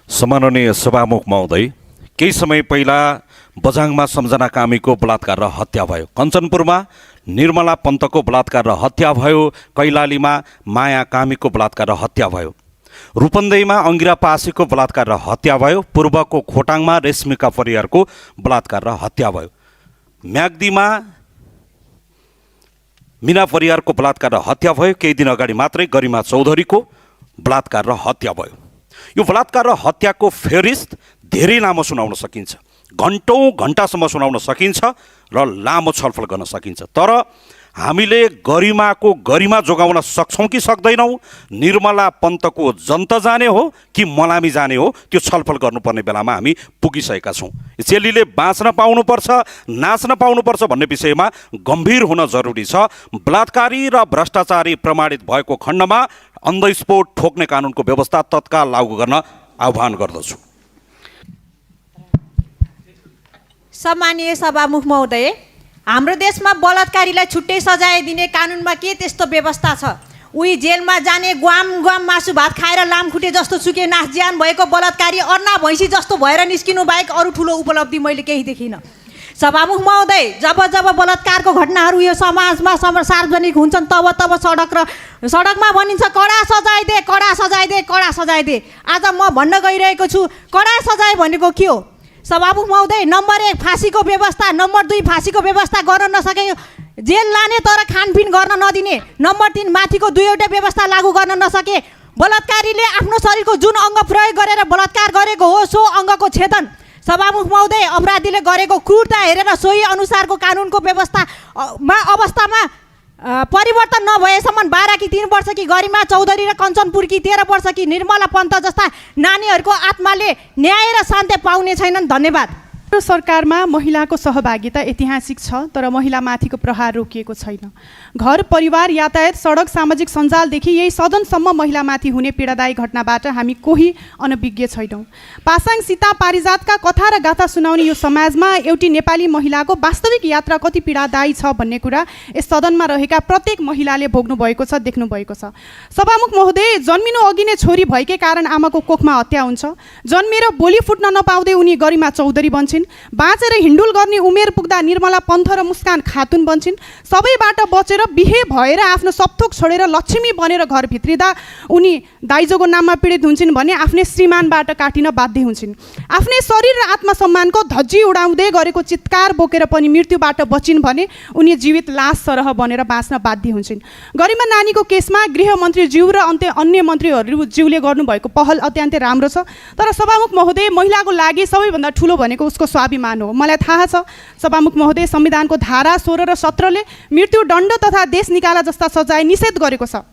सम्माननीय सभामुख महोदय, केही समय पहिला बझाङमा सम्झना कामीको बलात्कार र हत्या भयो। कञ्चनपुरमा निर्मला पन्तको बलात्कार र हत्या भयो। कैलालीमा माया कामीको बलात्कार र हत्या भयो। रूपन्देहीमा अङ्गिरा पासीको बलात्कार र हत्या भयो। पूर्वको खोटाङमा रेशमिका परियारको बलात्कार र हत्या भयो। म्याग्दीमा मिना परियारको बलात्कार र हत्या भयो। केही दिन अगाडि मात्रै गरिमा चौधरीको बलात्कार र हत्या भयो। यो बलात्कार र हत्याको फेरिस्त धेरै लामो सुनाउन सकिन्छ, घन्टौँ घन्टासम्म सुनाउन सकिन्छ र लामो छलफल गर्न सकिन्छ। तर हामीले गरिमाको गरिमा जोगाउन सक्छौँ कि सक्दैनौँ, निर्मला पन्तको जन्त जाने हो कि मलामी जाने हो, त्यो छलफल गर्नुपर्ने बेलामा हामी पुगिसकेका छौँ। चेलीले बाँच्न पाउनुपर्छ, नाच्न पाउनुपर्छ भन्ने विषयमा गम्भीर हुन जरुरी छ। बलात्कारी र भ्रष्टाचारी प्रमाणित भएको खण्डमा अन द स्पोट ठोक्ने कानुनको व्यवस्था तत्काल लागू गर्न आह्वान गर्दछु। सम्मानीय सभामुख महोदय, हाम्रो देशमा बलात्कारीलाई छुट्टै सजाय दिने कानुनमा के त्यस्तो व्यवस्था छ? उही जेलमा जाने ग्वाम मासु भात खाएर लामखुट्टे जस्तो चुके नाच ज्यान भएको बलात्कारी अर्ना भैँसी जस्तो भएर निस्किनु बाहेक अरू ठुलो उपलब्धि मैले केही देखिनँ। सभामुख महोदय, जब बलात्कारको घटनाहरू यो समाजमा सार्वजनिक हुन्छन् तब सडकमा भनिन्छ कडा सजाय दे, कडा सजाय दे, कडा सजाय दे। आज म भन्न गइरहेको छु कडा सजाय भनेको के हो? सभामुख महोदय, नम्बर 1 फाँसीको व्यवस्था, नम्बर 2 फाँसीको व्यवस्था गर्न नसके जेल लाने तर खानपिन गर्न नदिने, नम्बर 3 माथिको 2वटा व्यवस्था लागू गर्न नसके बलात्कारीले आफ्नो शरीरको जुन अङ्ग प्रयोग गरेर बलात्कार गरेको हो सो अङ्गको छेदन। सभामुख महोदय, अपराधीले गरेको क्रूरता हेरेर सोही अनुसारको कानुनको अवस्थामा परिवर्तन नभएसम्म 12 कि 3 वर्ष कि गरिमा चौधरी र कञ्चनपुरकी 13 वर्ष कि निर्मला पन्त जस्ता नानीहरूको आत्माले न्याय र शान्ति पाउने छैनन्। धन्यवाद। सरकारमा महिलाको सहभागिता ऐतिहासिक छ, तर महिलामाथिको प्रहार रोकिएको छैन। घर परिवार यातायात सडक सामाजिक सञ्जालदेखि यही सदनसम्म महिलामाथि हुने पीडादायी घटनाबाट हामी कोही अनभिज्ञ छैनौँ। पासाङ सीता पारिजातका कथा र गाथा सुनाउने यो समाजमा एउटी नेपाली महिलाको वास्तविक यात्रा कति पीडादायी छ भन्ने कुरा यस सदनमा रहेका प्रत्येक महिलाले भोग्नु भएको छ, देख्नु भएको छ। सभामुख महोदय, जन्मिनु अघि नै छोरी भएकै कारण आमाको कोखमा हत्या हुन्छ। जन्मेर बोली फुट्न नपाउँदै उनी गरिमा चौधरी बन्छन्। बाँचेर हिन्डुल गर्ने उमेर पुग्दा निर्मला पन्थ र मुस्कान खातुन बन्छन्। सबैबाट बचेर बिहे भएर आफ्नो सबथोक छोडेर लक्ष्मी बनेर घर भित्रिँदा उनी दाइजोको नाममा पीडित हुन्छन् भने आफ्नै श्रीमानबाट काटिन बाध्य हुन्छन्। आफ्नै शरीर र आत्मसम्मानको धज्जी उडाउँदै गरेको चित्कार बोकेर पनि मृत्युबाट बचिन् भने उनी जीवित लास सरह बनेर बाँच्न बाध्य हुन्छन्। गरिमा नानीको केसमा गृहमन्त्री ज्यू र अन्य मन्त्रीहरू ज्यूले गर्नुभएको पहल अत्यन्तै राम्रो छ, तर सभामुख महोदय, महिलाको लागि सबैभन्दा ठुलो भनेको उसको स्वाभिमान हो। मलाई थाहा छ सभामुख महोदय, संविधानको धारा 16 र 17 ले मृत्युदण्ड तथा देश निकाला जस्ता सजाय निषेध गरेको छ।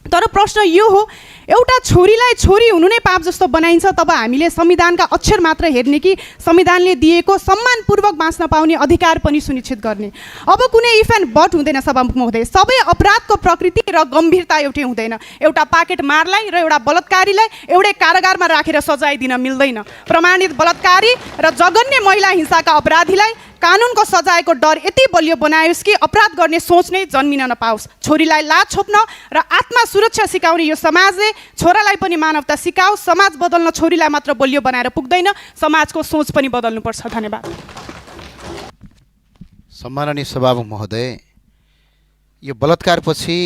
तर प्रश्न यो हो, एउटा छोरीलाई छोरी हुनु नै पाप जस्तो बनाइन्छ, तब हामीले संविधानका अक्षर मात्र हेर्ने कि संविधानले दिएको सम्मानपूर्वक बाँच्न पाउने अधिकार पनि सुनिश्चित गर्ने? अब कुनै इफ एन्ड बट हुँदैन सभामुख महोदय। सबै अपराधको प्रकृति र गम्भीरता एउटै हुँदैन। एउटा पाकेट मारलाई र एउटा बलात्कारीलाई एउटै कारागारमा राखेर सजाय दिन मिल्दैन। प्रमाणित बलात्कारी र जघन्य महिला हिंसाका अपराधीलाई कानुनको सजायको डर यति बलियो बनायोस् कि अपराध गर्ने सोच नै जन्मिन नपाओस्। छोरीलाई लाज छोप्न र आत्मा सुरक्षा सिकाउने यो समाजले छोरालाई पनि मानवता सिकाओस्। समाज बदल्न छोरीलाई मात्र बलियो बनाएर पुग्दैन, समाजको सोच पनि बदल्नुपर्छ। धन्यवाद। सम्माननीय सभामुख महोदय, यो बलात्कारपछि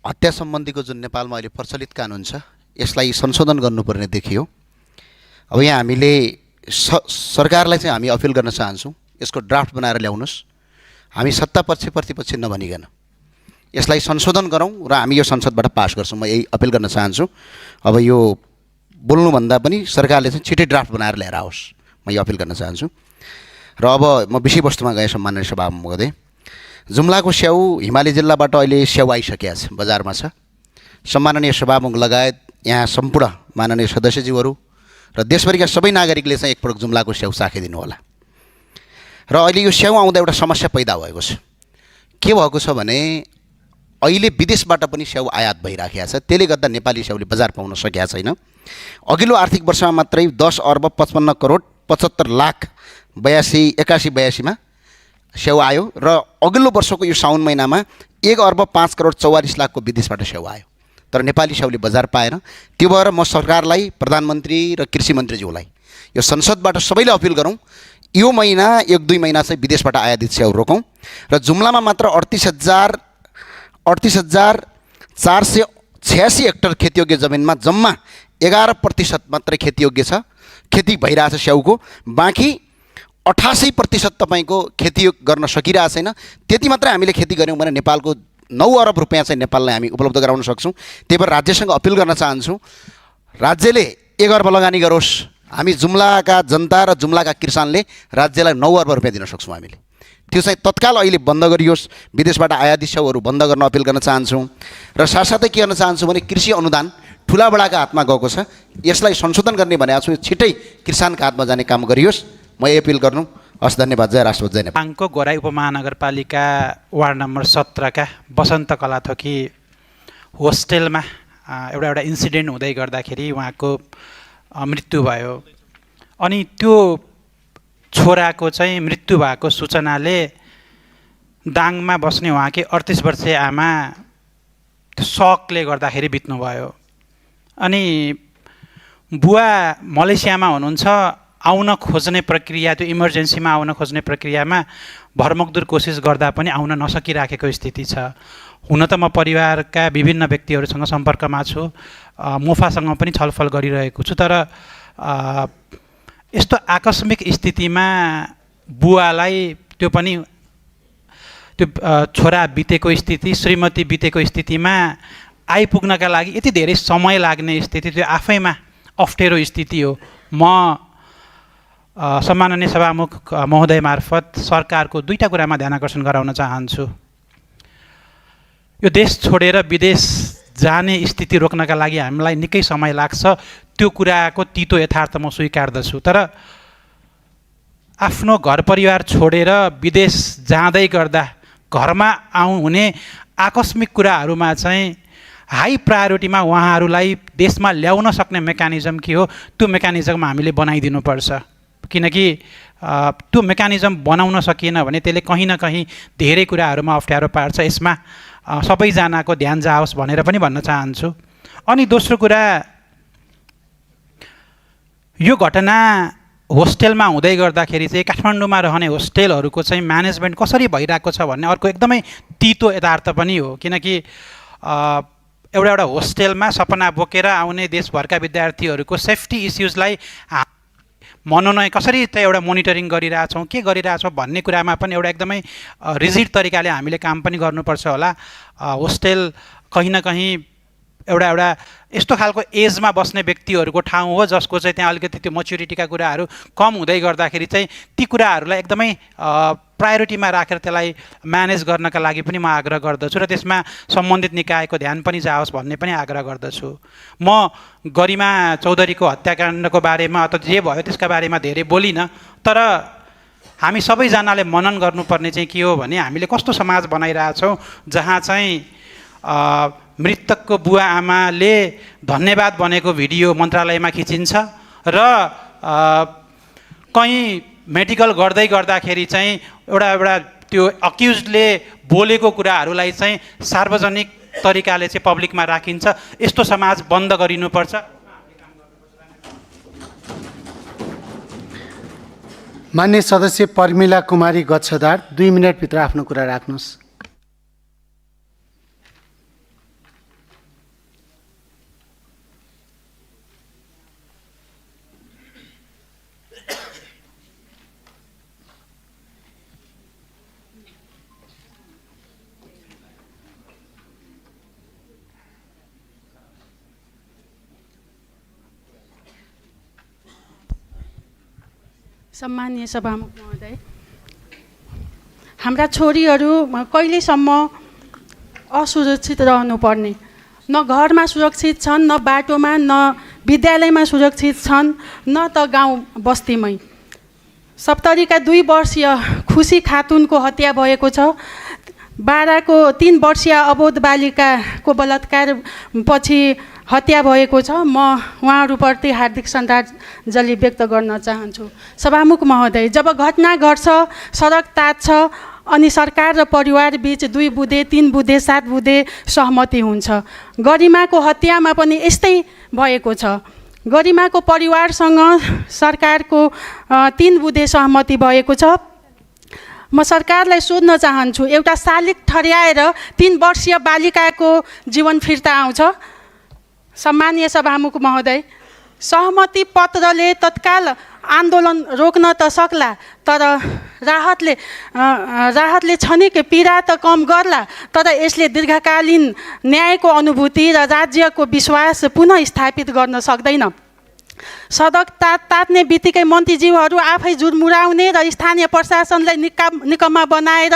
हत्या सम्बन्धीको जुन नेपालमा अहिले प्रचलित कानुन छ यसलाई संशोधन गर्नुपर्ने देखियो। अब यहाँ हामीले सरकारलाई चाहिँ हामी अपिल गर्न चाहन्छौँ, यसको ड्राफ्ट बनाएर ल्याउनुहोस्। हामी सत्ता पक्ष प्रतिपक्ष नभनिकन यसलाई संशोधन गरौँ र हामी यो संसदबाट पास गर्छौँ। म यही अपिल गर्न चाहन्छु। अब यो बोल्नुभन्दा पनि सरकारले चाहिँ छिटै ड्राफ्ट बनाएर ल्याएर आओस्, म यो अपिल गर्न चाहन्छु। र अब म विषयवस्तुमा गएँ। सम्माननीय सभामुख महोदय, जुम्लाको स्याउ हिमाली जिल्लाबाट अहिले स्याउ आइसकेको छ, बजारमा छ। सम्माननीय सभामुख लगायत यहाँ सम्पूर्ण माननीय सदस्यज्यूहरू र देशभरिका सबै नागरिकले चाहिँ एकपटक जुम्लाको स्याउ चाखिदिनु होला। र अहिले यो स्याउ आउँदा एउटा समस्या पैदा भएको छ। के भएको छ भने अहिले विदेशबाट पनि स्याउ आयात भइराखेको छ, त्यसले गर्दा नेपाली स्याउले बजार पाउन सकेका छैन। अघिल्लो आर्थिक वर्षमा मात्रै 10 अर्ब 55 करोड 75 लाख 81-82मा स्याउ आयो र अघिल्लो वर्षको यो साउन महिनामा 1 अर्ब 5 करोड 44 लाखको विदेशबाट स्याउ आयो। तर नेपाली स्याउले बजार पाएन। त्यो भएर म सरकारलाई, प्रधानमन्त्री र कृषि मन्त्रीज्यूलाई यो संसदबाट सबैले अपिल गरौँ, यो महिना 1-2 महिना चाहिँ विदेशबाट आयातित स्याउ रोकौँ र जुम्लामा मात्र 38,486 हेक्टर खेतीयोग्य जमिनमा जम्मा 11% मात्रै खेतीयोग्य छ, खेती भइरहेछ स्याउको। बाँकी 88% तपाईँको खेती गर्न सकिरहेको छैन। त्यति मात्रै हामीले खेती गऱ्यौँ भने नेपालको 9 अरब रुपियाँ चाहिँ नेपाललाई हामी उपलब्ध गराउन सक्छौँ। त्यही भएर राज्यसँग अपिल गर्न चाहन्छु, राज्यले एक अर्ब लगानी गरोस्। हामी जुम्लाका जनता र जुम्लाका किसानले राज्यलाई 9 अर्ब रुपियाँ दिन सक्छौँ हामीले। त्यो चाहिँ तत्काल अहिले बन्द गरियोस्। विदेशबाट आयातित स्याउहरू बन्द गर्न अपिल गर्न चाहन्छौँ। र साथसाथै के गर्न चाहन्छु भने कृषि अनुदान ठुलाबडाका हातमा गएको छ, यसलाई संशोधन गर्ने भनेको छु। छिट्टै किसानका हातमा जाने काम गरियोस्। म यही अपिल गर्नु। हस्, धन्यवाद। जय राष्ट्रपति, जय नेपाल। दाङको गोराई उपमहानगरपालिका वार्ड नम्बर 17 का बसन्त कलाथोकी होस्टेलमा एउटा इन्सिडेन्ट हुँदै गर्दाखेरि उहाँको मृत्यु भयो। अनि त्यो छोराको चाहिँ मृत्यु भएको सूचनाले दाङमा बस्ने उहाँकी 38 वर्षीय आमा सकले गर्दाखेरि बित्नुभयो। अनि बुवा मलेसियामा हुनुहुन्छ, आउन खोज्ने प्रक्रिया, त्यो इमर्जेन्सीमा आउन खोज्ने प्रक्रियामा भरमग्दुर कोसिस गर्दा पनि आउन नसकिराखेको स्थिति छ। हुन त म परिवारका विभिन्न व्यक्तिहरूसँग सम्पर्कमा छु, मोफासँग पनि छलफल गरिरहेको छु। तर यस्तो आकस्मिक स्थितिमा बुवालाई, त्यो पनि त्यो छोरा बितेको स्थिति, श्रीमती बितेको स्थितिमा आइपुग्नका लागि यति धेरै समय लाग्ने स्थिति, त्यो आफैमा अप्ठ्यारो स्थिति हो। म सम्माननीय सभामुख महोदय मार्फत सरकारको 2टा कुरामा ध्यान आकर्षण गराउन चाहन्छु। यो देश छोडेर विदेश जाने स्थिति रोक्नका लागि हामीलाई निकै समय लाग्छ, त्यो कुराको तितो यथार्थ म स्वीकार्दछु। तर आफ्नो घर परिवार छोडेर विदेश जाँदै गर्दा घरमा हुने आकस्मिक कुराहरूमा चाहिँ हाई प्रायोरिटीमा उहाँहरूलाई देशमा ल्याउन सक्ने मेकानिजम के हो, त्यो मेकानिजम हामीले बनाइदिनुपर्छ। किनकि त्यो मेकानिजम बनाउन सकिएन भने त्यसले कहीँ न कहीँ धेरै कुराहरूमा अप्ठ्यारो पार्छ। यसमा सबैजनाको ध्यान जाओस् भनेर पनि भन्न चाहन्छु। अनि दोस्रो कुरा, यो घटना होस्टेलमा हुँदै गर्दाखेरि चाहिँ काठमाडौँमा रहने होस्टेलहरूको चाहिँ म्यानेजमेन्ट कसरी भइरहेको छ भन्ने अर्को एकदमै तितो यथार्थ पनि हो। किनकि एउटा होस्टेलमा सपना बोकेर आउने देशभरका विद्यार्थीहरूको सेफ्टी इस्युजलाई मनोनयन कसरी त एउटा मोनिटरिङ गरिरहेछौँ, के गरिरहेछौँ भन्ने कुरामा पनि एउटा एकदमै रिजिड तरिकाले हामीले काम पनि गर्नुपर्छ होला। होस्टेल कहीँ न कहीँ एउटा यस्तो खालको एजमा बस्ने व्यक्तिहरूको ठाउँ हो जसको चाहिँ त्यहाँ अलिकति त्यो मेच्युरिटीका कुराहरू कम हुँदै गर्दाखेरि चाहिँ ती कुराहरूलाई एकदमै प्रायोरिटीमा राखेर त्यसलाई म्यानेज गर्नका लागि पनि म आग्रह गर्दछु र त्यसमा सम्बन्धित निकायको ध्यान पनि जाओस् भन्ने पनि आग्रह गर्दछु। म गरिमा चौधरीको हत्याकाण्डको बारेमा अथवा जे भयो त्यसका बारेमा धेरै बोलिनँ, तर हामी सबैजनाले मनन गर्नुपर्ने चाहिँ के हो भने हामीले कस्तो समाज बनाइरहेछौँ जहाँ चाहिँ मृतकको बुवा आमाले धन्यवाद भनेको भिडियो मन्त्रालयमा खिचिन्छ र कहीँ मेडिकल गर्दै गर्दाखेरि चाहिँ एउटा त्यो अक्युजले बोलेको कुराहरूलाई चाहिँ सार्वजनिक तरिकाले चाहिँ पब्लिकमा राखिन्छ। यस्तो समाज बन्द गरिनुपर्छ। मान्य सदस्य पर्मिला कुमारी गच्छदार, 2 मिनटभित्र आफ्नो कुरा राख्नुहोस्। सम्मानीय सभामुख महोदय, हाम्रा छोरीहरू कहिलेसम्म असुरक्षित रहनुपर्ने? न घरमा सुरक्षित छन्, न बाटोमा, न विद्यालयमा सुरक्षित छन्, न त गाउँ बस्तीमै। सप्तरीका 2 वर्षीय खुसी खातुनको हत्या भएको छ। बाराको 3 वर्षीय अबोध बालिकाको बलात्कार पछि हत्या भएको छ। म उहाँहरूप्रति हार्दिक श्रद्धाञ्जली व्यक्त गर्न चाहन्छु। सभामुख महोदय, जब घटना घट्छ, सडक तात्छ अनि सरकार र परिवार बिच 2 बुँदे 3 बुँदे 7 बुँदे सहमति हुन्छ। गरिमाको हत्यामा पनि यस्तै भएको छ। गरिमाको परिवारसँग सरकारको 3 बुँदे सहमति भएको छ। म सरकारलाई सोध्न चाहन्छु, एउटा शालिग ठड्याएर 3 वर्षीय बालिकाको जीवन फिर्ता आउँछ? सम्मानीय सभामुख महोदय, सहमति पत्रले तत्काल आन्दोलन रोक्न त सक्ला, तर राहतले क्षणिक पीडा त कम गर्ला, तर यसले दीर्घकालीन न्यायको अनुभूति र राज्यको विश्वास पुनः स्थापित गर्न सक्दैन। सडक तात्ने बित्तिकै मन्त्रीज्यूहरू आफै जुर्मुराउने र स्थानीय प्रशासनलाई निकम्मा बनाएर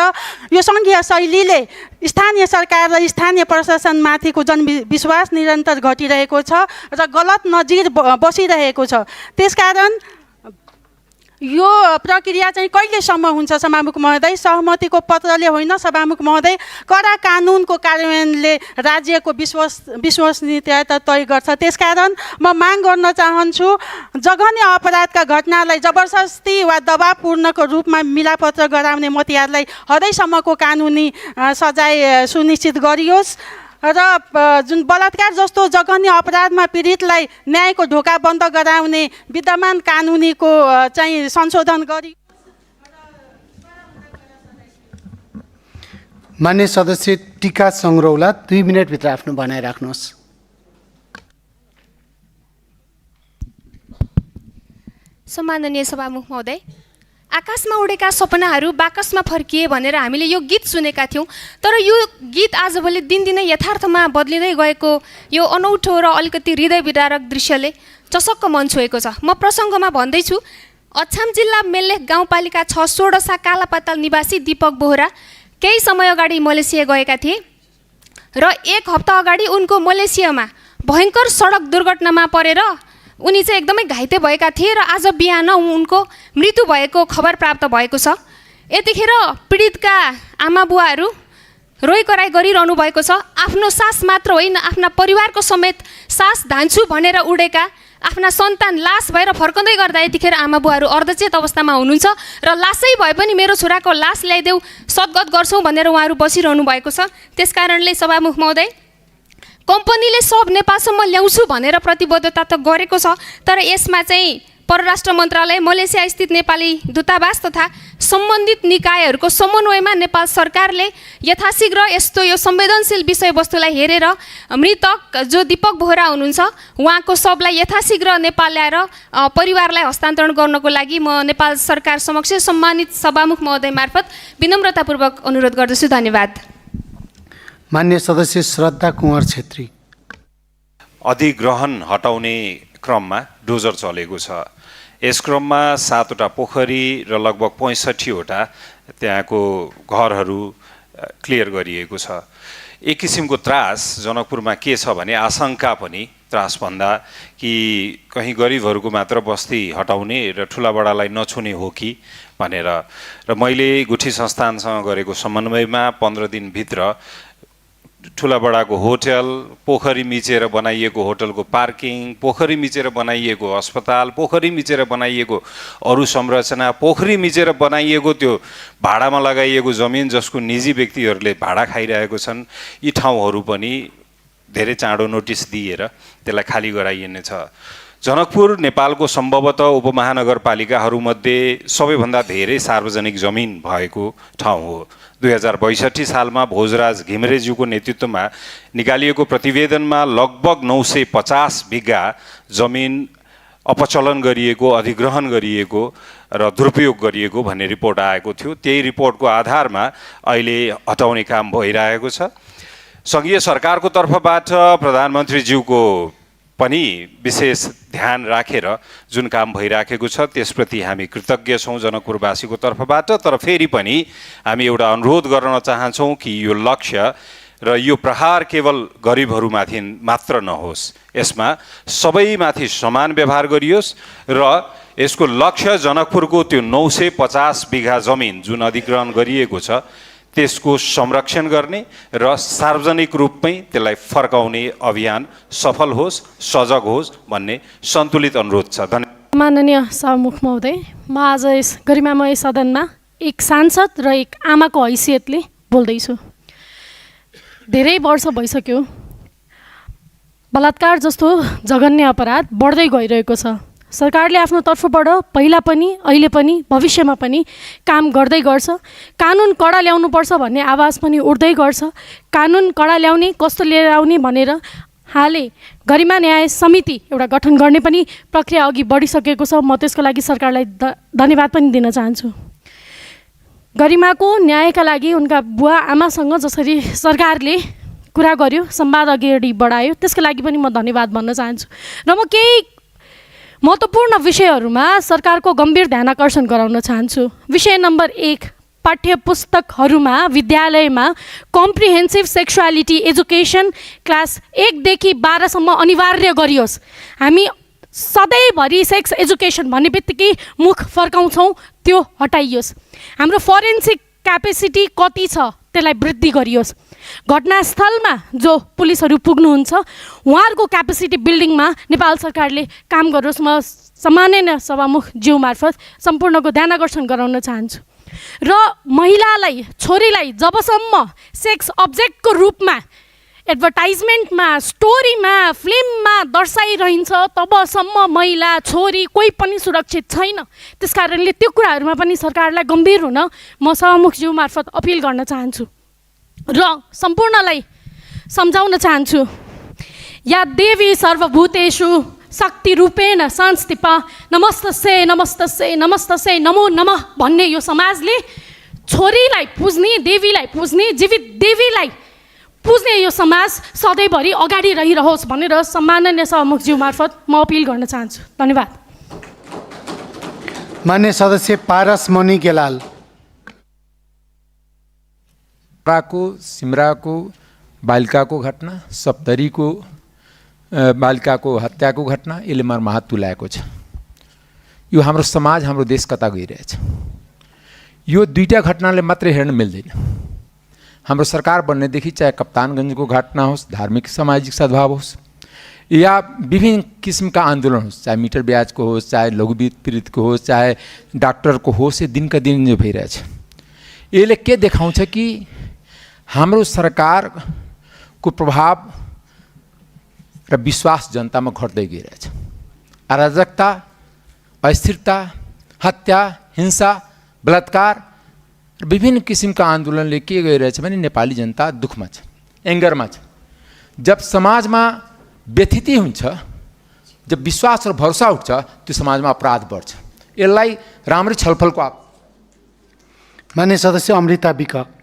यो सङ्घीय शैलीले स्थानीय सरकार र स्थानीय प्रशासनमाथिको जनविश्वास निरन्तर घटिरहेको छ र गलत नजिर बसिरहेको छ। त्यसकारण यो प्रक्रिया चाहिँ कहिलेसम्म हुन्छ सभामुख महोदय? सहमतिको पत्रले होइन सभामुख महोदय, कडा कानुनको कार्यान्वयनले राज्यको विश्वसनीयता तय गर्छ। त्यसकारण म माग गर्न चाहन्छु, जघन्य अपराधका घटनालाई जबरजस्ती वा दबावपूर्णको रूपमा मिलापत्र गराउने मतियारलाई हदैसम्मको कानुनी सजाय सुनिश्चित गरियोस् र जुन बलात्कार जस्तो जघन्य अपराधमा पीडितलाई न्यायको ढोका बन्द गराउने विद्यमान कानुनीको चाहिँ संशोधन गरी। मान्य सदस्य टीका सङ्ग्रौला, 2 मिनटभित्र आफ्नो भनाइ राख्नुहोस्। सम्माननीय सभामुख महोदय, आकाशमा उडेका सपनाहरू बाकसमा फर्किए भनेर हामीले यो गीत सुनेका थियौँ, तर यो गीत आजभोलि दिनदिनै यथार्थमा बदलिँदै गएको यो अनौठो र अलिकति हृदय विदारक दृश्यले चसक्क मन छोएको छ। म प्रसङ्गमा भन्दैछु, अछाम जिल्ला मेल्लेख गाउँपालिका 6 सोडसा कालापाताल निवासी दीपक बोहरा केही समय अगाडि मलेसिया गएका थिए र 1 हप्ता अगाडि उनको मलेसियामा भयङ्कर सडक दुर्घटनामा परेर उनी चाहिँ एकदमै घाइते भएका थिए र आज बिहान उनको मृत्यु भएको खबर प्राप्त भएको छ। यतिखेर पीडितका आमा बुवाहरू रोइ कराइ गरिरहनु भएको छ। आफ्नो सास मात्र होइन, आफ्ना परिवारको समेत सास धान्छु भनेर उडेका आफ्ना सन्तान लास भएर फर्कँदै गर्दा यतिखेर आमा बुवाहरू अर्धचेत अवस्थामा हुनुहुन्छ र लासै भए पनि मेरो छोराको लास ल्याइदेऊ, सद्गत गर्छौँ भनेर उहाँहरू बसिरहनु भएको छ। त्यसकारणले सभामुख महोदय, कम्पनीले सब नेपालसम्म ल्याउँछु भनेर प्रतिबद्धता त गरेको छ, तर यसमा चाहिँ परराष्ट्र मन्त्रालय, मलेसिया स्थित नेपाली दूतावास तथा सम्बन्धित निकायहरूको समन्वयमा नेपाल सरकारले यथाशीघ्र यस्तो यो संवेदनशील विषयवस्तुलाई हेरेर मृतक जो दीपक बोहरा हुनुहुन्छ उहाँको शवलाई यथाशीघ्र नेपाल ल्याएर परिवारलाई हस्तान्तरण गर्नको लागि म नेपाल सरकार समक्ष सम्मानित सभामुख महोदय मार्फत विनम्रतापूर्वक अनुरोध गर्दछु। धन्यवाद। मान्य सदस्य श्रद्धा कुँवर छेत्री। अधिग्रहण हटाउने क्रममा डोजर चलेको छ। यस क्रममा 7वटा पोखरी र लगभग 65वटा त्यहाँको घरहरू क्लियर गरिएको छ। एक किसिमको त्रास जनकपुरमा के छ भने आशंका पनि त्रास भन्दा कि कहीँ गरिबहरूको मात्र बस्ती हटाउने र ठुलाबडालाई नछुने हो कि भनेर। र मैले गुठी संस्थानसँग गरेको समन्वयमा 15 दिनभित्र ठुलाबडाको होटल, पोखरी मिचेर बनाइएको होटलको पार्किङ, पोखरी मिचेर बनाइएको अस्पताल, पोखरी मिचेर बनाइएको अरू संरचना, पोखरी मिचेर बनाइएको त्यो भाडामा लगाइएको जमिन जसको निजी व्यक्तिहरूले भाडा खाइरहेको छन्, यी ठाउँहरू पनि धेरै चाँडो नोटिस दिएर त्यसलाई खाली गराइने छ। जनकपुर नेपालको सम्भवतः उपमहानगरपालिकाहरूमध्ये सबैभन्दा धेरै सार्वजनिक जमिन भएको ठाउँ हो। 2062 सालमा भोजराज घिमिरेज्यूको नेतृत्वमा निकालिएको प्रतिवेदनमा लगभग 950 बिघा जमिन अपचलन गरिएको, अधिग्रहण गरिएको र दुरुपयोग गरिएको भन्ने रिपोर्ट आएको थियो। त्यही रिपोर्टको आधारमा अहिले हटाउने काम भइरहेको छ। सङ्घीय सरकारको तर्फबाट प्रधानमन्त्रीज्यूको पनि विशेष ध्यान राखेर जुन काम भइराखेको छ त्यसप्रति हामी कृतज्ञ छौँ जनकपुरवासीको तर्फबाट। तर फेरि पनि हामी एउटा अनुरोध गर्न चाहन्छौँ कि यो लक्ष्य र यो प्रहार केवल गरिबहरूमाथि मात्र नहोस्, यसमा सबैमाथि समान व्यवहार गरियोस् र यसको लक्ष्य जनकपुरको त्यो 950 बिघा जमिन जुन अधिग्रहण गरिएको छ त्यसको संरक्षण गर्ने र सार्वजनिक रूपमै त्यसलाई फर्काउने अभियान सफल होस्, सजग होस् भन्ने सन्तुलित अनुरोध छ। माननीय सभामुख महोदय, म आज यस गरिमामय सदनमा एक सांसद र एक आमाको हैसियतले बोल्दैछु। धेरै वर्ष भइसक्यो बलात्कार जस्तो जघन्य अपराध बढ्दै गइरहेको छ। सरकारले आफ्नो तर्फबाट पहिला पनि अहिले पनि भविष्यमा पनि काम गर्दै गर्छ। कानुन कडा ल्याउनुपर्छ भन्ने आवाज पनि उठ्दै गर्छ। कानुन कडा ल्याउने कस्तो लिएर आउने भनेर हालै गरिमा न्याय समिति एउटा गठन गर्ने पनि प्रक्रिया अघि बढिसकेको छ। म त्यसको लागि सरकारलाई धन्यवाद पनि दिन चाहन्छु। गरिमाको न्यायका लागि उनका बुवा आमासँग जसरी सरकारले कुरा गर्यो, संवाद अगाडि बढायो, त्यसको लागि पनि म धन्यवाद भन्न चाहन्छु। र म केही महत्त्वपूर्ण विषयहरूमा सरकारको गम्भीर ध्यानाकर्षण गराउन चाहन्छु। विषय नम्बर 1, पाठ्य पुस्तकहरूमा विद्यालयमा कम्प्रिहेन्सिभ सेक्सुअलिटी एजुकेसन क्लास 1 देखि 12 सम्म अनिवार्य गरियोस्। हामी सधैँभरि सेक्स एजुकेसन भन्ने बित्तिकै मुख फर्काउँछौँ, त्यो हटाइयोस्। हाम्रो फोरेन्सिक क्यापेसिटी कति छ त्यसलाई वृद्धि गरियोस्। घटनास्थलमा जो पुलिसहरू पुग्नुहुन्छ उहाँहरूको क्यापेसिटी बिल्डिङमा नेपाल सरकारले काम गरोस्। म सामान्य सभामुख ज्यू मार्फत सम्पूर्णको ध्यानाकर्षण गराउन चाहन्छु। र महिलालाई, छोरीलाई जबसम्म सेक्स अब्जेक्टको रूपमा एडभर्टाइजमेन्टमा, स्टोरीमा, फिल्ममा दर्शाइरहन्छ तबसम्म महिला, छोरी कोही पनि सुरक्षित छैन। त्यस कारणले त्यो कुराहरूमा पनि सरकारलाई गम्भीर हुन म सभामुखज्यू मार्फत अपिल गर्न चाहन्छु र सम्पूर्णलाई सम्झाउन चाहन्छु। या देवी सर्वभूतेषु शक्ति रूपेण संस्थिता नमस्तस्यै नमस्तस्यै नमस्तस्यै नमो नमः भन्ने यो समाजले छोरीलाई पुज्ने, देवीलाई पुज्ने, जीवित देवीलाई पुज्ने यो समाज सधैँभरि अगाडि रहिरहोस् भनेर सम्माननीय सभामुखज्यू मार्फत म अपिल गर्न चाहन्छु। धन्यवाद। मान्य सदस्य पारस मणि गेलाल। सिमराको बालिकाको घटना, सप्तरीको बालिकाको हत्याको घटना यसले मर्माहत तुल्याएको छ। यो हाम्रो समाज, हाम्रो देश कता गइरहेछ। यो दुईटा घटनाले मात्रै हेर्न मिल्दैन। हाम्रो सरकार बन्नेदेखि चाहे कप्तानगञ्जको घटना होस्, धार्मिक सामाजिक सद्भाव होस्, या विभिन्न किसिमका आन्दोलन होस्, चाहे मिटर ब्याजको होस्, चाहे लघुवित्त पीडितको होस्, चाहे डाक्टरको होस्, यो दिनका दिन जो भइरहेछ यसले के देखाउँछ कि हाम्रो सरकारको प्रभाव र विश्वास जनतामा घट्दै गइरहेछ। अराजकता, अस्थिरता, हत्या, हिंसा, बलात्कार र विभिन्न किसिमका आन्दोलनले के गरिरहेछ भने नेपाली जनता दुःखमा छ, एङ्गरमा छ। जब समाजमा व्यथिति हुन्छ, जब विश्वास र भरोसा उठ्छ, त्यो समाजमा अपराध बढ्छ। यसलाई राम्रै छलफलको मान्य सदस्य अमृता विक।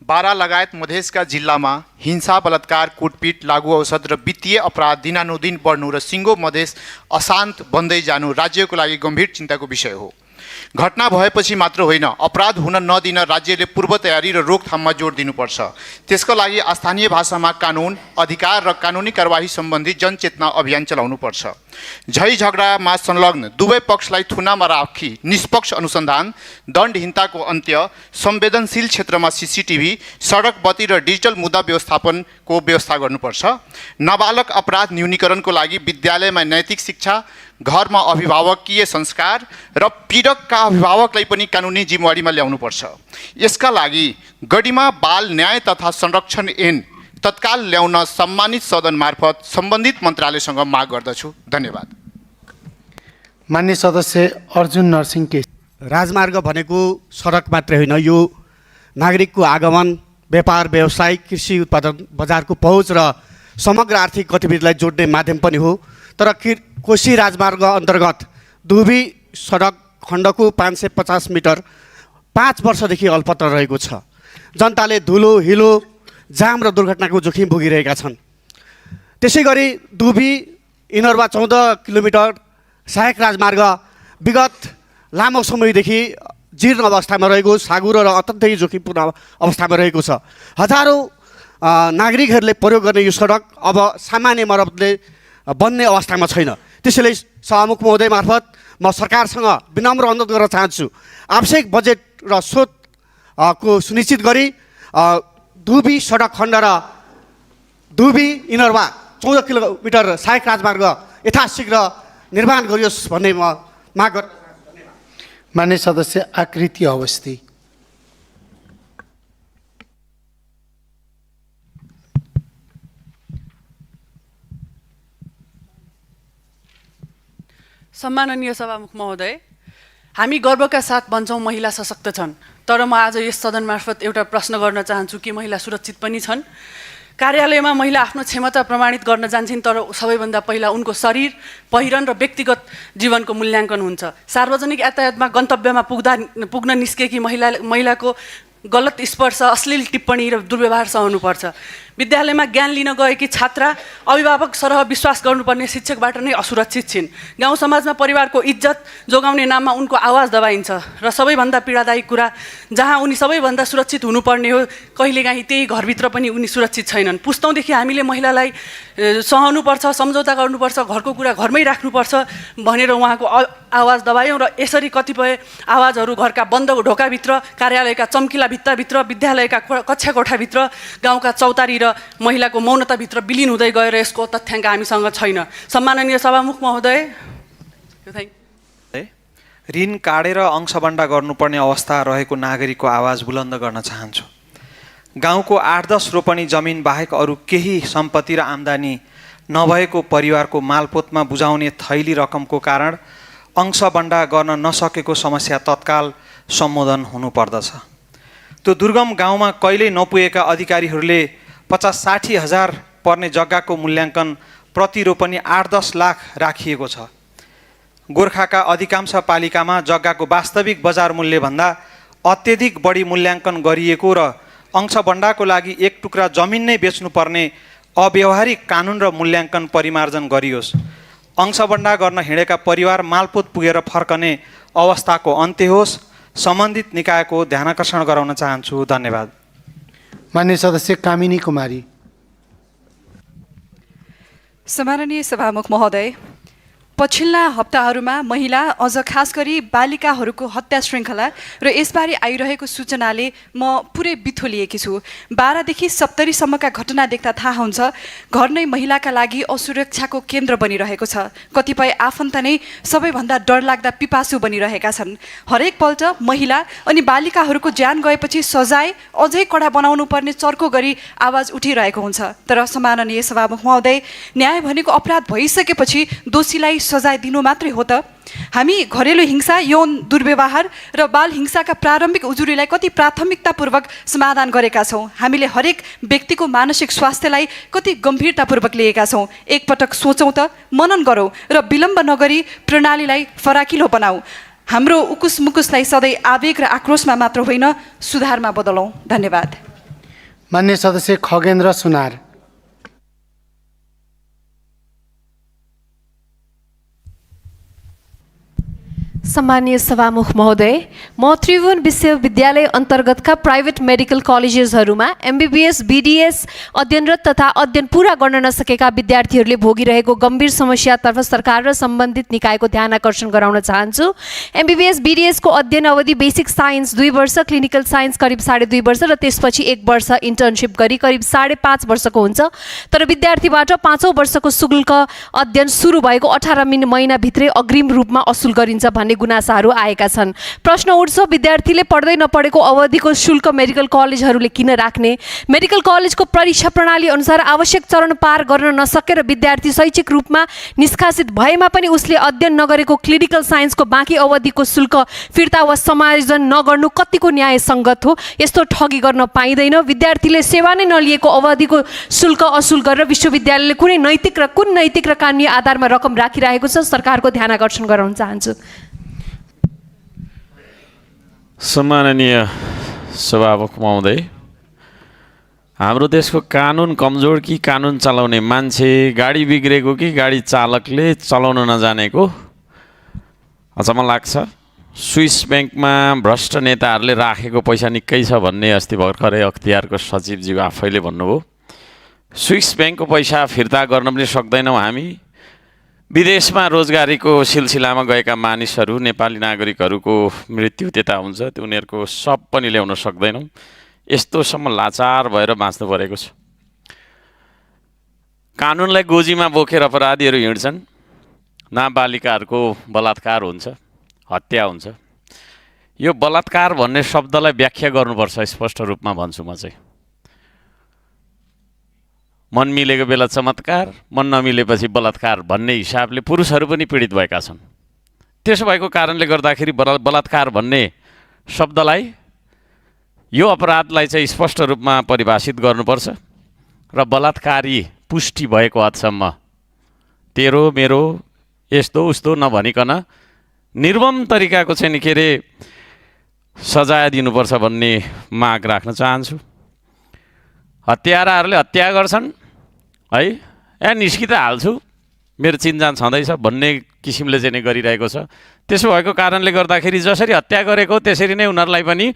बारा लगायत मधेसका जिल्लामा हिंसा, बलात्कार, कुटपिट, लागु औषध र वित्तीय अपराध दिनानुदिन बढ्नु र सिङ्गो मधेस अशान्त बन्दै जानु राज्यको लागि गम्भीर चिन्ताको विषय हो। घटना भएपछि मात्र होइन, अपराध हुन नदिन राज्यले पूर्व तयारी र रोकथाममा जोड दिनुपर्छ। त्यसको लागि स्थानीय भाषामा कानुन, अधिकार र कानुनी कारबाही सम्बन्धी जनचेतना अभियान चलाउनुपर्छ। झै झगडामा संलग्न दुवै पक्षलाई थुनामा राखी निष्पक्ष अनुसन्धान, दण्डहीनताको अन्त्य, संवेदनशील क्षेत्रमा सीसीटीभी, सडक बत्ती र डिजिटल मुद्दा व्यवस्थापनको व्यवस्था गर्नुपर्छ। नाबालक अपराध न्यूनीकरणको लागि विद्यालयमा नैतिक शिक्षा, घरमा अभिभावकीय संस्कार र पीडकका अभिभावकलाई पनि कानुनी जिम्मेवारीमा ल्याउनुपर्छ। यसका लागि गढीमा बाल न्याय तथा संरक्षण ऐन तत्काल ल्याउन सम्मानित सदन मार्फत सम्बन्धित मन्त्रालयसँग माग गर्दछु। धन्यवाद। मान्य सदस्य अर्जुन नरसिंह केसी। राजमार्ग भनेको सडक मात्रै होइन, यो नागरिकको आगमन, व्यापार, व्यवसाय, कृषि उत्पादन, बजारको पहुँच र समग्र आर्थिक गतिविधिलाई जोड्ने माध्यम पनि हो। तर कोशी राजमार्ग अन्तर्गत दुबी सडक खण्डको 550 मिटर 5 वर्षदेखि अल्पत्र रहेको छ। जनताले धुलो, हिलो, जाम र दुर्घटनाको जोखिम भोगिरहेका छन्। त्यसै गरी दुबी इनरवा 14 किलोमिटर सहायक राजमार्ग विगत लामो समयदेखि जीर्ण अवस्थामा रहेको, साँघुरो र अत्यन्तै जोखिमपूर्ण अवस्थामा रहेको छ। हजारौँ नागरिकहरूले प्रयोग गर्ने यो सडक अब सामान्य मर्मतले बन्ने अवस्थामा छैन। त्यसैले सभामुख महोदय मार्फत म सरकारसँग विनम्र अनुरोध गर्न चाहन्छु, आवश्यक बजेट र स्रोत को सुनिश्चित गरी दुबी सडक खण्ड र दुबी इनरवा 14 किलोमिटर सहायक राजमार्ग यथाशीघ्र निर्माण गरियोस् भन्ने म माग गर्छु। मान्य सदस्य आकृति अवस्थी। सम्माननीय सभामुख महोदय, हामी गर्वका साथ भन्छौँ महिला सशक्त छन्, तर म आज यस सदन मार्फत एउटा प्रश्न गर्न चाहन्छु कि महिला सुरक्षित पनि छन्? कार्यालयमा महिला आफ्नो क्षमता प्रमाणित गर्न जान्छन्, तर सबैभन्दा पहिला उनको शरीर, पहिरन र व्यक्तिगत जीवनको मूल्याङ्कन हुन्छ। सार्वजनिक यातायातमा गन्तव्यमा पुग्न निस्केकी महिलाको गलत स्पर्श, अश्लील टिप्पणी र दुर्व्यवहार सहनुपर्छ। विद्यालयमा ज्ञान लिन गएकी छात्रा अभिभावक सरह विश्वास गर्नुपर्ने शिक्षकबाट नै असुरक्षित छिन्। गाउँ समाजमा परिवारको इज्जत जोगाउने नाममा उनको आवाज दबाइन्छ र सबैभन्दा पीडादायी कुरा, जहाँ उनी सबैभन्दा सुरक्षित हुनुपर्ने हो, कहिलेकाहीँ त्यही घरभित्र पनि उनी सुरक्षित छैनन्। पुस्तौँदेखि हामीले महिलालाई सहनुपर्छ, सम्झौता गर्नुपर्छ, घरको कुरा घरमै राख्नुपर्छ भनेर उहाँको आवाज दबायौँ र यसरी कतिपय आवाजहरू घरका बन्द ढोकाभित्र, कार्यालयका चम्किला भित्ताभित्र, विद्यालयका कक्षा कोठाभित्र, गाउँका चौतारी र महिलाको मौनताभित्र विलिन हुँदै गएर यसको तथ्याङ्क हामीसँग छैन। सम्माननीय सभामुख महोदय, ऋण काटेर अंशबन्डा गर्नुपर्ने अवस्था रहेको नागरिकको आवाज बुलन्द गर्न चाहन्छु। गाउँको 8-10 रोपनी जमिन बाहेक अरू केही सम्पत्ति र आम्दानी नभएको परिवारको मालपोतमा बुझाउने थैली रकमको कारण अंशबन्डा गर्न नसकेको समस्या तत्काल सम्बोधन हुनुपर्दछ। त्यो दुर्गम गाउँमा कहिल्यै नपुगेका अधिकारीहरूले 50-60 हजार पर्ने जग्गाको मूल्याङ्कन प्रति रोपनी 8-10 लाख राखिएको छ। गोर्खाका अधिकांश पालिकामा जग्गाको वास्तविक बजार मूल्यभन्दा अत्यधिक बढी मूल्याङ्कन गरिएको र अंशबन्डाको लागि एक टुक्रा जमिन नै बेच्नुपर्ने अव्यावहारिक कानुन र मूल्याङ्कन परिमार्जन गरियोस्। अंशबन्डा गर्न हिँडेका परिवार मालपोत पुगेर फर्कने अवस्थाको अन्त्य होस्। सम्बन्धित निकायको ध्यानाकर्षण गराउन चाहन्छु। धन्यवाद। मान्य सदस्य कामिनी कुमारी। सम्माननीय सभामुख महोदय, पछिल्ला हप्ताहरूमा महिला अझ खास गरी बालिकाहरूको हत्या श्रृङ्खला र यसबारे आइरहेको सूचनाले म पुरै बिथोलिएकी छु। 12देखि 70 सम्मका घटना देख्दा थाहा हुन्छ घर नै महिलाका लागि असुरक्षाको केन्द्र बनिरहेको छ। कतिपय आफन्त नै सबैभन्दा डरलाग्दा पिपासु बनिरहेका छन्। हरेक पल्ट महिला अनि बालिकाहरूको ज्यान गएपछि सजाय अझै कडा बनाउनु पर्ने चर्को गरी आवाज उठिरहेको हुन्छ। तर सम्माननीय सभामुख महोदय, न्याय भनेको अपराध भइसकेपछि दोषीलाई सजाय दिनु मात्रै हो त? हामी घरेलु हिंसा, यौन दुर्व्यवहार र बाल हिंसाका प्रारम्भिक उजुरीलाई कति प्राथमिकतापूर्वक समाधान गरेका छौँ। हामीले हरेक व्यक्तिको मानसिक स्वास्थ्यलाई कति गम्भीरतापूर्वक लिएका छौँ। एकपटक सोचौँ त, मनन गरौँ र विलम्ब नगरी प्रणालीलाई फराकिलो बनाऊ। हाम्रो उकुस मुकुसलाई सधैँ आवेग र आक्रोशमा मात्र होइन, सुधारमा बदलौँ। धन्यवाद। मान्य सदस्य खगेन्द्र सुनार। सम्मानीय सभामुख महोदय, म त्रिभुवन विश्वविद्यालय अन्तर्गतका प्राइभेट मेडिकल कलेजेसहरूमा MBBS BDS अध्ययनरत तथा अध्ययन पूरा गर्न नसकेका विद्यार्थीहरूले भोगिरहेको गम्भीर समस्यातर्फ सरकार र सम्बन्धित निकायको ध्यान आकर्षण गराउन चाहन्छु। MBBS BDS को अध्ययन अवधि बेसिक साइन्स 2 वर्ष, क्लिनिकल साइन्स करिब 2.5 वर्ष र त्यसपछि 1 वर्ष इन्टर्नसिप गरी करिब 5.5 वर्षको हुन्छ। तर विद्यार्थीबाट 5औं वर्षको शुल्क अध्ययन सुरु भएको 18 महिनाभित्रै अग्रिम रूपमा असुल गरिन्छ भन्ने गुनासाहरू आएका छन्। प्रश्न उठ्छ, विद्यार्थीले पढ्दै नपढेको अवधिको शुल्क मेडिकल कलेजहरूले किन राख्ने? मेडिकल कलेजको परीक्षा प्रणाली अनुसार आवश्यक चरण पार गर्न नसकेर विद्यार्थी शैक्षिक रूपमा निष्कासित भएमा पनि उसले अध्ययन नगरेको क्लिनिकल साइन्सको बाँकी अवधिको शुल्क फिर्ता वा समायोजन नगर्नु कतिको न्यायसङ्गत हो? यस्तो ठगी गर्न पाइँदैन। विद्यार्थीले सेवा नै नलिएको अवधिको शुल्क असुल गरेर विश्वविद्यालयले कुन नैतिक र कानुनी आधारमा रकम राखिरहेको छ? सरकारको ध्यान आकर्षण गराउन चाहन्छु। सम्माननीय सभामुख महोदय, हाम्रो देशको कानुन कमजोर कि कानुन चलाउने मान्छे, गाडी बिग्रेको कि गाडी चालकले चलाउन नजानेको अचम्म लाग्छ। स्विस ब्याङ्कमा भ्रष्ट नेताहरूले राखेको पैसा निकै छ भन्ने अस्ति भर्खरै अख्तियारको सचिवज्यू आफैले भन्नुभयो। स्विस ब्याङ्कको पैसा फिर्ता गर्न पनि सक्दैनौँ हामी। विदेशमा रोजगारीको सिलसिलामा गएका मानिसहरू, नेपाली नागरिकहरूको मृत्यु त्यता हुन्छ, उनीहरूको सब पनि ल्याउन सक्दैनौँ। यस्तोसम्म लाचार भएर बाँच्नु परेको छ। कानुनलाई गोजीमा बोकेर अपराधीहरू हिँड्छन्, नाबालिकाहरूको बलात्कार हुन्छ, हत्या हुन्छ। यो बलात्कार भन्ने शब्दलाई व्याख्या गर्नुपर्छ, स्पष्ट रूपमा भन्छु म चाहिँ। मन मिलेको बेला चमत्कार, मन नमिलेपछि बलात्कार भन्ने हिसाबले पुरुषहरू पनि पीडित भएका छन्। त्यसो भएको कारणले गर्दाखेरि बलात्कार भन्ने शब्दलाई, यो अपराधलाई चाहिँ स्पष्ट रूपमा परिभाषित गर्नुपर्छ र बलात्कारी पुष्टि भएको हदसम्म तेरो मेरो यस्तो उस्तो नभनिकन निर्मम तरिकाको चाहिँ के अरे सजाय दिनुपर्छ भन्ने माग राख्न चाहन्छु। हत्याराहरूले हत्या गर्छन् है, निस्कि त हाल्छु, मेरो चिनजान छँदैछ भन्ने किसिमले चाहिँ गरिरहेको छ। त्यसो भएको कारणले गर्दाखेरि जसरी हत्या गरेको त्यसरी नै उनीहरूलाई पनि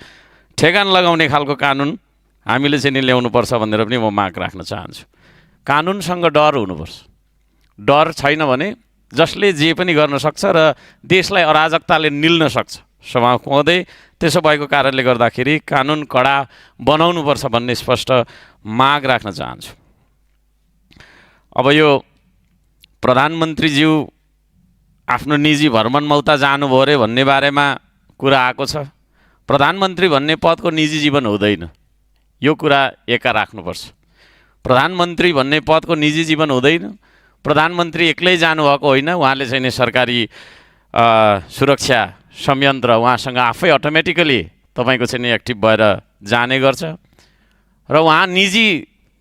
ठेगान लगाउने खालको कानुन हामीले चाहिँ ल्याउनुपर्छ भनेर पनि म माग राख्न चाहन्छु। कानुनसँग डर हुनुपर्छ। डर छैन भने जसले जे पनि गर्न सक्छ र देशलाई अराजकताले निल्न सक्छ। सभामुख महोदय, त्यसो भएको कारणले गर्दाखेरि कानुन कडा बनाउनुपर्छ भन्ने स्पष्ट माग राख्न चाहन्छु। अब यो प्रधानमन्त्रीज्यू आफ्नो निजी भ्रमणमौता जानुभयो अरे भन्ने बारेमा कुरा आएको छ। प्रधानमन्त्री भन्ने पदको निजी जीवन हुँदैन, यो कुरा एका राख्नुपर्छ। प्रधानमन्त्री भन्ने पदको निजी जीवन हुँदैन। प्रधानमन्त्री एक्लै जानुभएको होइन, उहाँले चाहिँ नि सरकारी सुरक्षा संयन्त्र उहाँसँग आफै अटोमेटिकली तपाईँको चाहिँ नि एक्टिभ भएर जाने गर्छ र उहाँ निजी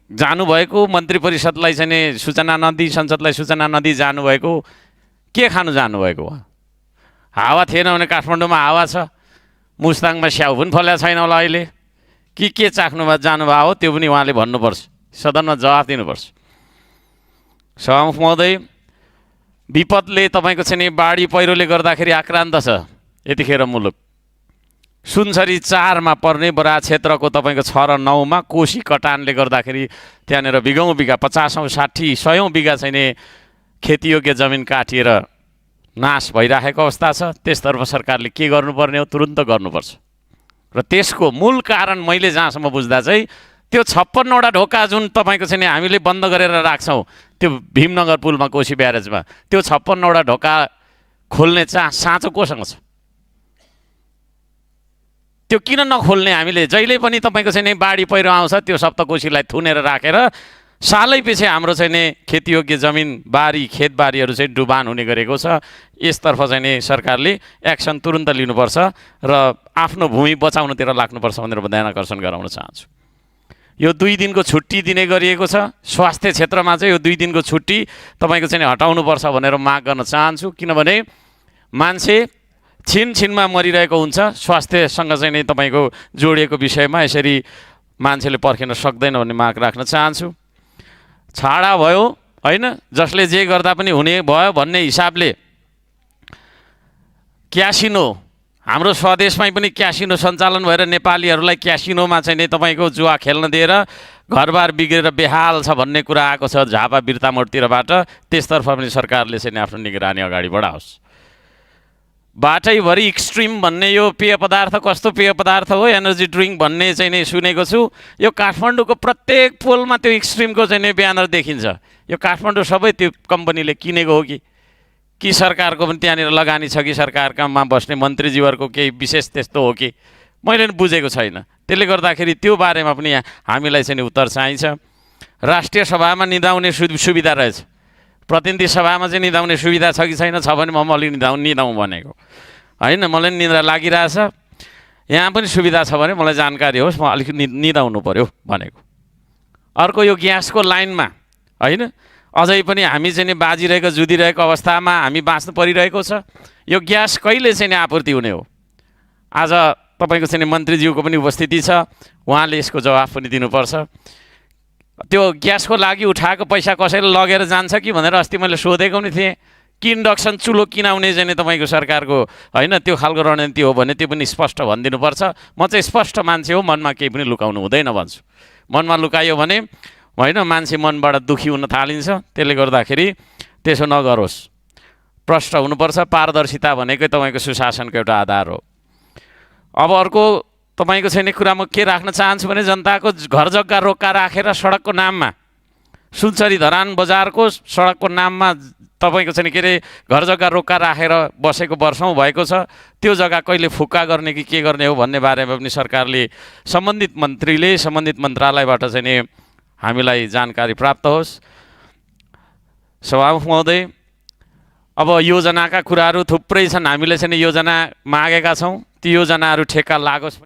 जानुभएको, मन्त्री परिषदलाई चाहिँ नि सूचना नदिई, संसदलाई सूचना नदिई जानुभएको, के खानु जानुभएको? उहाँ हावा थिएन भने काठमाडौँमा हावा छ, मुस्ताङमा स्याउ पनि फल्या छैन होला अहिले, के चाख्नु जानुभएको हो त्यो पनि उहाँले भन्नुपर्छ, सदनमा जवाफ दिनुपर्छ। सभामुख महोदय, विपदले तपाईँको चाहिँ नि बाढी पहिरोले गर्दाखेरि आक्रान्त छ यतिखेर मुलुक। सुनसरी 4मा पर्ने बराह क्षेत्रको तपाईँको 6 र 9मा कोशी कटानले गर्दाखेरि त्यहाँनिर बिघौँ बिघा 50औँ 60 100औँ बिघा चाहिँ नि खेतीयोग्य जमिन काटिएर नाश भइरहेको अवस्था छ। त्यसतर्फ सरकारले के गर्नुपर्ने हो? तुरुन्त गर्नुपर्छ। र त्यसको मूल कारण मैले जहाँसम्म बुझ्दा चाहिँ त्यो 56वटा ढोका जुन तपाईँको चाहिँ नि हामीले बन्द गरेर राख्छौँ त्यो भीमनगर पुलमा, कोशी ब्यारेजमा, त्यो 56वटा ढोका खोल्ने साँचो कोसँग छ? त्यो किन नखोल्ने? हामीले जहिले पनि तपाईँको चाहिँ नि बाढी पहिरो आउँछ त्यो सप्तकोशीलाई थुनेर राखेर सालै पछि हाम्रो चाहिँ नि खेतीयोग्य जमिन बारी खेतबारीहरू चाहिँ डुबान हुने गरेको छ। यसतर्फ चाहिँ नि सरकारले एक्सन तुरुन्त लिनुपर्छ र आफ्नो भूमि बचाउनतिर लाग्नुपर्छ भनेर ध्यान आकर्षण गराउन चाहन्छु। यो 2 दिनको छुट्टी दिने गरिएको छ, स्वास्थ्य क्षेत्रमा चाहिँ यो 2 दिनको छुट्टी तपाईँको चाहिँ हटाउनुपर्छ भनेर माग गर्न चाहन्छु। किनभने मान्छे छिनमा मरिरहेको हुन्छ, स्वास्थ्यसँग चाहिँ नि तपाईँको जोडिएको विषयमा यसरी मान्छेले पर्खिन सक्दैन भन्ने माग राख्न चाहन्छु। छाडा भयो होइन, जसले जे गर्दा पनि हुने भयो भन्ने हिसाबले क्यासिनो, हाम्रो स्वदेशमै पनि क्यासिनो सञ्चालन भएर नेपालीहरूलाई क्यासिनोमा चाहिँ नि तपाईँको जुवा खेल्न दिएर घरबार बिग्रेर बेहाल छ भन्ने कुरा आएको छ झापा बिर्तामोडतिरबाट। त्यसतर्फ पनि सरकारले चाहिँ आफ्नो निगरानी अगाडि बढाओस्। बाटैभरि एक्सट्रिम भन्ने यो पेय पदार्थ कस्तो पेय पदार्थ हो, एनर्जी ड्रिङ्क भन्ने चाहिँ नि सुनेको छु। यो काठमाडौँको प्रत्येक पोलमा त्यो एक्सट्रिमको चाहिँ नि ब्यानर देखिन्छ। यो काठमाडौँ सबै त्यो कम्पनीले किनेको हो कि सरकारको पनि त्यहाँनिर लगानी छ कि सरकारकामा बस्ने मन्त्रीज्यूहरूको केही विशेष त्यस्तो हो कि मैले बुझेको छैन। त्यसले गर्दाखेरि त्यो बारेमा पनि हामीलाई चाहिँ उत्तर चाहिन्छ। राष्ट्रिय सभामा निदाउने सुविधा रहेछ, प्रतिनिधि सभामा चाहिँ निदाउने सुविधा छ कि छैन? छ भने म अलि निदाउँ भनेको होइन, मलाई निद्रा लागिरहेछ। यहाँ पनि सुविधा छ भने मलाई जानकारी होस्, म अलिक निदाउनु पर्यो भनेको। अर्को यो ग्यासको लाइनमा होइन, अझै पनि हामी चाहिँ नि बाजिरहेको जुधिरहेको अवस्थामा हामी बाँच्नु परिरहेको छ। यो ग्यास कहिले चाहिँ नि आपूर्ति हुने हो? आज तपाईँको चाहिँ मन्त्रीज्यूको पनि उपस्थिति छ, उहाँले यसको जवाफ पनि दिनुपर्छ। त्यो ग्यासको लागि उठाएको पैसा कसैले लगेर जान्छ कि भनेर अस्ति मैले सोधेको पनि थिएँ कि इन्डक्सन चुलो किनाउने चाहिँ तपाईँको सरकारको होइन त्यो खालको रणनीति हो भने त्यो पनि स्पष्ट भनिदिनुपर्छ। म चाहिँ स्पष्ट मान्छे हो, मनमा केही पनि लुकाउनु हुँदैन भन्छु। मनमा लुकायो भने होइन मान्छे मनबाट दुःखी हुन थालिन्छ। त्यसले गर्दाखेरि त्यसो नगरोस्, प्रष्ट हुनुपर्छ। पारदर्शिता भनेकै तपाईँको सुशासनको एउटा आधार हो। अब अर्को तपाईँको छैन कुरा म के राख्न चाहन्छु भने जनताको घर जग्गा रोक्का राखेर सडकको नाममा सुनसरी धरान बजारको सडकको नाममा तपाईँको चाहिँ के अरे घर जग्गा रोक्का राखेर बसेको वर्षौँ भएको छ। त्यो जग्गा कहिले फुक्का गर्ने कि के गर्ने हो भन्ने बारेमा पनि सरकारले सम्बन्धित मन्त्रीले सम्बन्धित मन्त्रालयबाट चाहिँ नि हामीलाई जानकारी प्राप्त होस्। सभामुख महोदय, अब योजनाका कुराहरू थुप्रै छन्। हामीले चाहिँ योजना मागेका छौँ, ती योजनाहरू ठेक्का लागोस्।